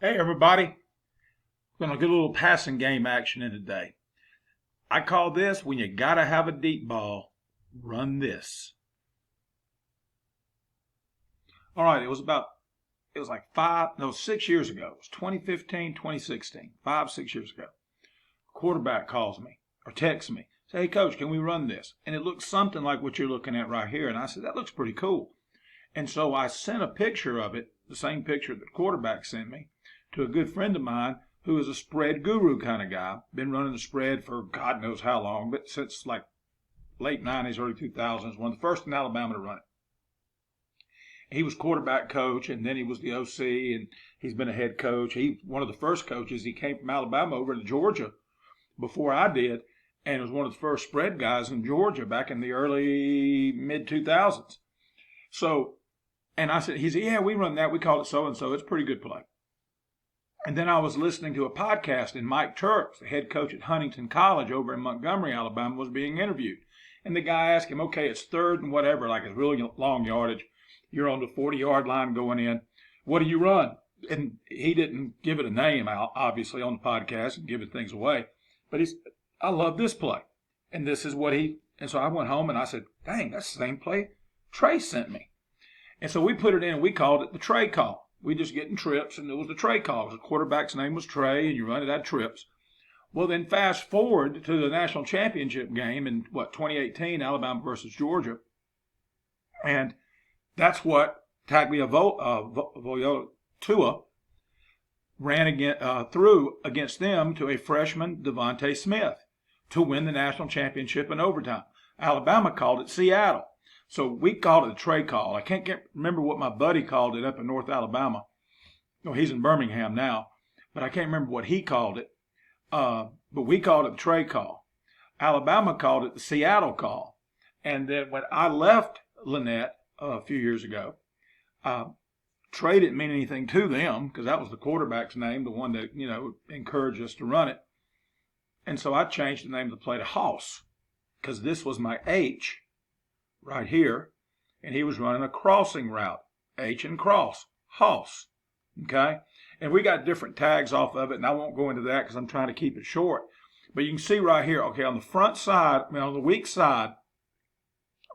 Hey everybody, we're going to get a little passing game action in today. I call this when you got to have a deep ball, run this. All right, it was like 6 years ago. It was 2015, 2016, 6 years ago. Quarterback calls me or texts me, say, hey coach, can we run this? And it looks something like what you're looking at right here. And I said, that looks pretty cool. And so I sent a picture of it, the same picture that the quarterback sent me, to a good friend of mine who is a spread guru kind of guy. Been running the spread for God knows how long, but since like late 90s, early 2000s, one of the first in Alabama to run it. He was quarterback coach, and then he was the OC, and he's been a head coach. He one of the first coaches. He came from Alabama over to Georgia before I did, and was one of the first spread guys in Georgia back in the early mid 2000s. So, and I said, he said, yeah, we run that. We call it so and so. It's a pretty good play. And then I was listening to a podcast, and Mike Turks, the head coach at Huntington College over in Montgomery, Alabama, was being interviewed. And the guy asked him, okay, it's third and whatever, like it's really long yardage. You're on the 40-yard line going in. What do you run? And he didn't give it a name, obviously, on the podcast and giving things away. But he said, I love this play. And this is what and so I went home and I said, dang, that's the same play Trey sent me. And so we put it in and we called it the Trey call. We just getting trips, and it was the Trey call. The quarterback's name was Trey, and you run it at trips. Well, then fast forward to the national championship game in, 2018, Alabama versus Georgia. And that's what Tua ran through against them to a freshman, Devontae Smith, to win the national championship in overtime. Alabama called it Seattle. So we called it a Trey call. I can't remember what my buddy called it up in North Alabama. No, he's in Birmingham now, but I can't remember what he called it. But we called it the Trey call. Alabama called it the Seattle call. And then when I left Lynette a few years ago, Trey didn't mean anything to them because that was the quarterback's name, the one that, encouraged us to run it. And so I changed the name of the play to Hoss because this was my H right here, and he was running a crossing route, H and cross, Hoss, okay? And we got different tags off of it, and I won't go into that because I'm trying to keep it short. But you can see right here, okay, on the front side, on the weak side,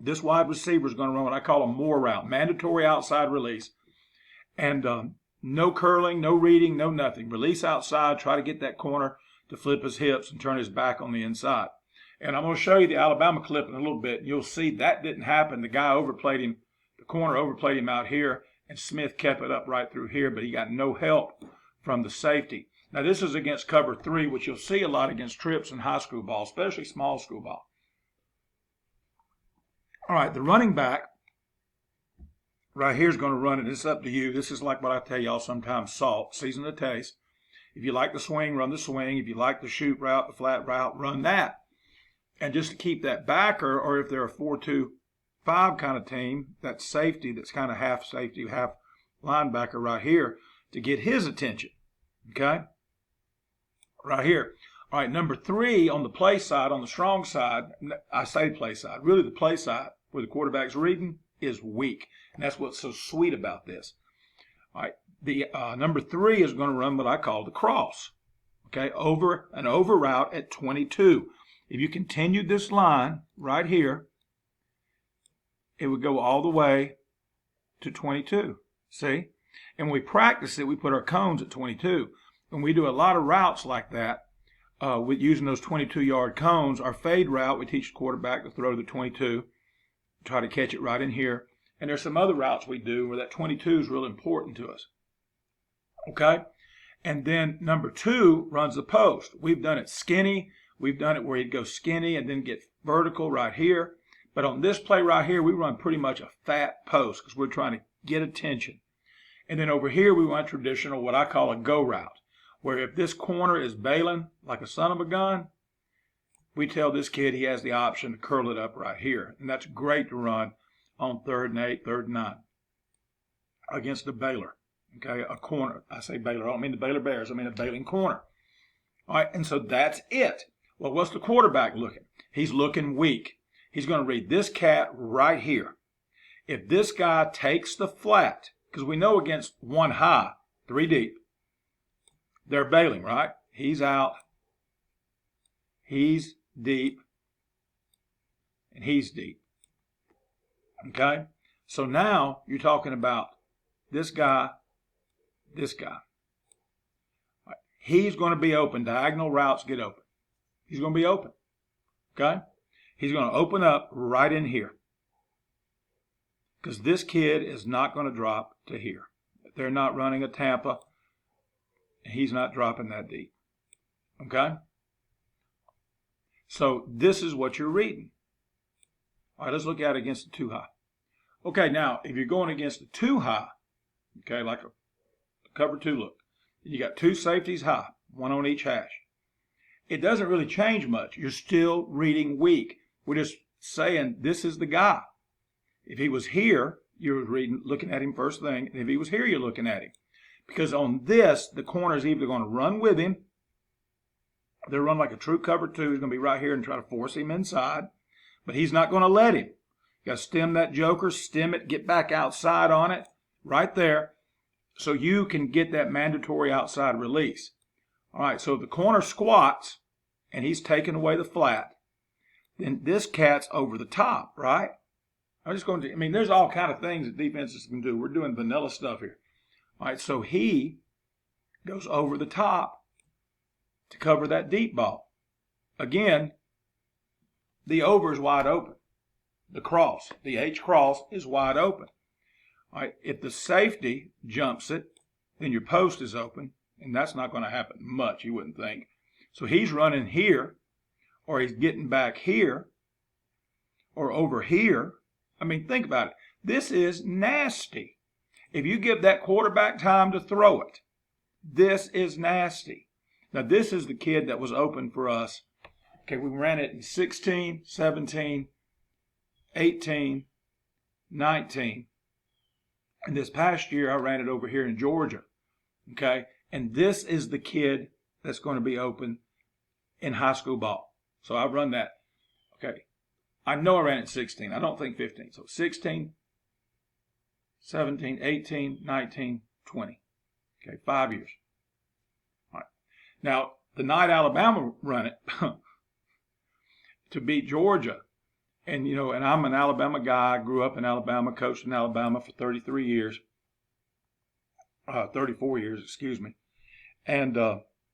this wide receiver is going to run what I call a Moore route, mandatory outside release, and no curling, no reading, no nothing. Release outside, try to get that corner to flip his hips and turn his back on the inside. And I'm going to show you the Alabama clip in a little bit. You'll see that didn't happen. The guy overplayed him. The corner overplayed him out here, and Smith kept it up right through here, but he got no help from the safety. Now, this is against cover 3, which you'll see a lot against trips in high school ball, especially small school ball. All right, the running back right here is going to run it. It's up to you. This is like what I tell y'all sometimes, salt, season the taste. If you like the swing, run the swing. If you like the shoot route, the flat route, run that. And just to keep that backer, or if they're a 4-2-5 kind of team, that safety that's kind of half safety, half linebacker right here, to get his attention, okay? Right here. All right, number 3 on the play side, on the strong side, I say play side, really the play side where the quarterback's reading is weak. And that's what's so sweet about this. All right, the number 3 is going to run what I call the cross, okay, over route at 22. If you continued this line right here, it would go all the way to 22, see? And when we practice it, we put our cones at 22. And we do a lot of routes like that with using those 22-yard cones. Our fade route, we teach the quarterback to throw the 22, try to catch it right in here. And there's some other routes we do where that 22 is real important to us, okay? And then number 2 runs the post. We've done it skinny. We've done it where he'd go skinny and then get vertical right here. But on this play right here, we run pretty much a fat post because we're trying to get attention. And then over here, we run traditional, what I call a go route, where if this corner is bailing like a son of a gun, we tell this kid he has the option to curl it up right here. And that's great to run on 3rd and 8, 3rd and 9 against a bailer, okay, a corner. I say bailer, I don't mean the Baylor Bears, I mean a bailing corner. All right, and so that's it. Well, what's the quarterback looking? He's looking weak. He's going to read this cat right here. If this guy takes the flat, because we know against 1 high, 3 deep, They're bailing, right? He's out. He's deep. And he's deep. Okay? So now you're talking about this guy, this guy. Right. He's going to be open. Diagonal routes get open. He's going to be open. Okay? He's going to open up right in here. Because this kid is not going to drop to here. They're not running a Tampa. He's not dropping that deep. Okay? So this is what you're reading. All right, let's look at it against the 2 high. Okay, now, if you're going against the 2 high, okay, like a cover 2 look, you got 2 safeties high, 1 on each hash. It doesn't really change much. You're still reading weak. We're just saying this is the guy. If he was here, you're looking at him first thing. And if he was here, you're looking at him. Because on this, the corner is either going to run with him. They'll run like a true cover 2. He's going to be right here and try to force him inside. But he's not going to let him. You got to stem that joker, stem it, get back outside on it, right there, so you can get that mandatory outside release. All right, so if the corner squats and he's taking away the flat, then this cat's over the top, right? There's all kind of things that defenses can do. We're doing vanilla stuff here. All right, so he goes over the top to cover that deep ball. Again, the over is wide open. The cross, the H cross, is wide open. All right, if the safety jumps it, then your post is open, and that's not going to happen much, you wouldn't think. So he's running here, or he's getting back here, or over here. I mean, think about it. This is nasty. If you give that quarterback time to throw it, this is nasty. Now, this is the kid that was open for us. Okay, we ran it in 16, 17, 18, 19. And this past year, I ran it over here in Georgia. Okay, and this is the kid that's going to be open in high school ball. So I run that. Okay, I know I ran it 16. I don't think 15. So 16, 17, 18, 19, 20. Okay, 5 years. All right. Now, the night Alabama run it to beat Georgia, and and I'm an Alabama guy. I grew up in Alabama, coached in Alabama for 34 years, excuse me. And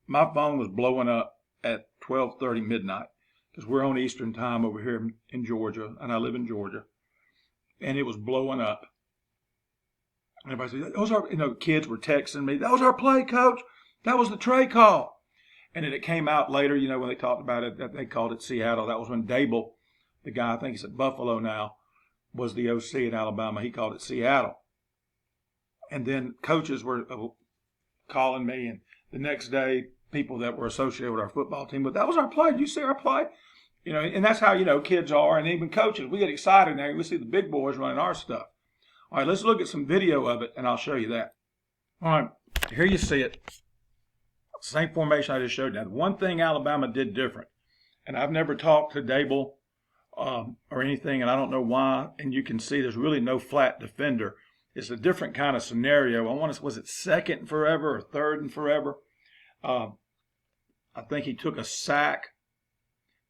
my phone was blowing up at 12:30 midnight because we're on Eastern time over here in Georgia, and I live in Georgia, and it was blowing up. Everybody said, "Those are," kids were texting me, "That was our play, coach. That was the Trey call." And then it came out later, when they talked about it, that they called it Seattle. That was when Dable, the guy, I think he's at Buffalo now, was the OC in Alabama. He called it Seattle. And then coaches were calling me, and the next day, people that were associated with our football team, but that was our play. Did you see our play? And that's how, kids are, and even coaches. We get excited now. We see the big boys running our stuff. All right, let's look at some video of it, and I'll show you that. All right, here you see it. Same formation I just showed you. Now, the one thing Alabama did different, and I've never talked to Dable or anything, and I don't know why, and you can see there's really no flat defender. It's a different kind of scenario. Was it second and forever or third and forever? I think he took a sack.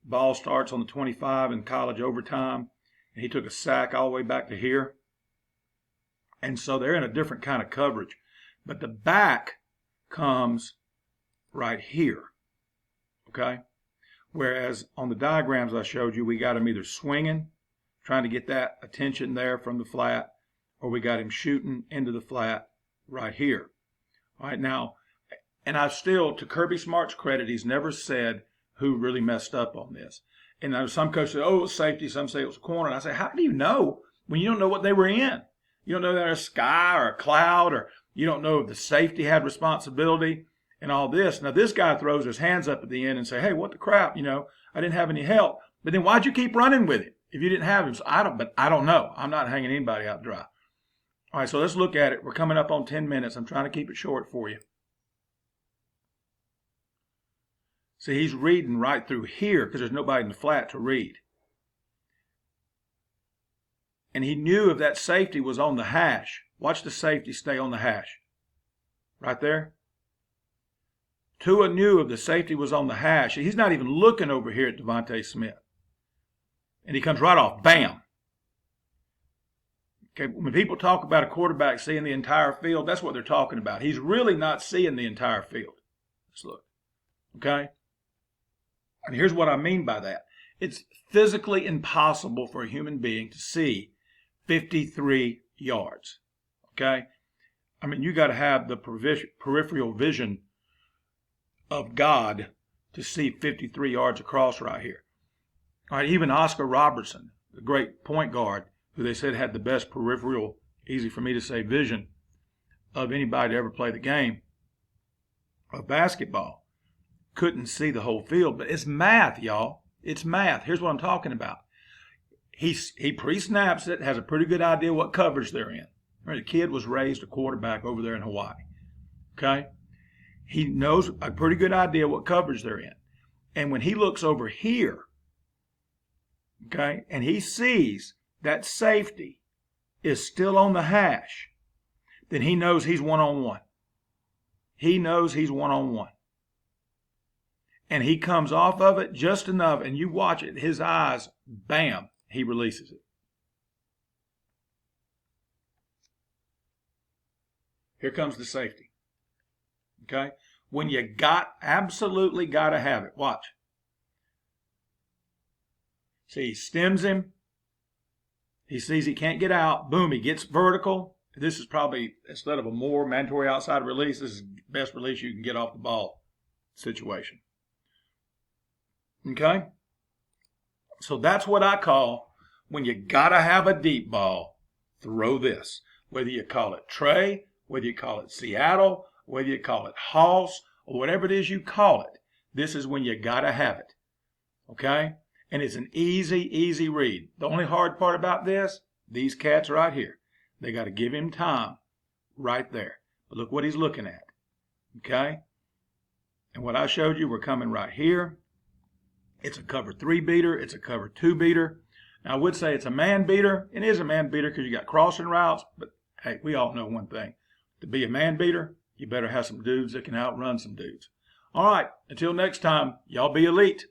Ball starts on the 25 in college overtime, and he took a sack all the way back to here. And so they're in a different kind of coverage. But the back comes right here, okay? Whereas on the diagrams I showed you, we got him either swinging, trying to get that attention there from the flat, or we got him shooting into the flat right here. All right, now, and I've still, to Kirby Smart's credit, he's never said who really messed up on this. And some coaches say, oh, it was safety, some say it was a corner. And I say, how do you know when you don't know what they were in? You don't know that there's a sky or a cloud, or you don't know if the safety had responsibility and all this. Now, this guy throws his hands up at the end and say, hey, what the crap, I didn't have any help. But then why'd you keep running with it if you didn't have him? So I don't know. I'm not hanging anybody out dry. All right, so let's look at it. We're coming up on 10 minutes. I'm trying to keep it short for you. See, he's reading right through here because there's nobody in the flat to read. And he knew if that safety was on the hash. Watch the safety stay on the hash. Right there. Tua knew if the safety was on the hash. He's not even looking over here at Devontae Smith. And he comes right off. Bam. Okay, when people talk about a quarterback seeing the entire field, that's what they're talking about. He's really not seeing the entire field. Let's look. Okay? And here's what I mean by that. It's physically impossible for a human being to see 53 yards. Okay? I mean, you got to have the peripheral vision of God to see 53 yards across right here. All right, even Oscar Robertson, the great point guard, who they said had the best peripheral, easy for me to say, vision of anybody to ever play the game of basketball, couldn't see the whole field. But it's math, y'all. It's math. Here's what I'm talking about. He pre-snaps it, has a pretty good idea what coverage they're in. The kid was raised a quarterback over there in Hawaii. Okay? He knows a pretty good idea what coverage they're in. And when he looks over here, okay, and he sees that safety is still on the hash, then he knows he's one-on-one. He knows he's one-on-one. And he comes off of it just enough, and you watch it, his eyes, bam, he releases it. Here comes the safety. Okay? When you absolutely got to have it. Watch. See, he stems him. He sees he can't get out. Boom, he gets vertical. This is probably, instead of a more mandatory outside release, this is the best release you can get off the ball situation. Okay? So that's what I call, when you got to have a deep ball, throw this. Whether you call it Trey, whether you call it Seattle, whether you call it Hoss, or whatever it is you call it, this is when you got to have it. Okay? And it's an easy read. The only hard part about this, these cats right here, they got to give him time right there. But look what he's looking at. Okay? And what I showed you, we're coming right here. It's a cover 3 beater. It's a cover 2 beater. Now, I would say it's a man beater. It is a man beater because you got crossing routes. But, hey, we all know one thing. To be a man beater, you better have some dudes that can outrun some dudes. All right, until next time, y'all be elite.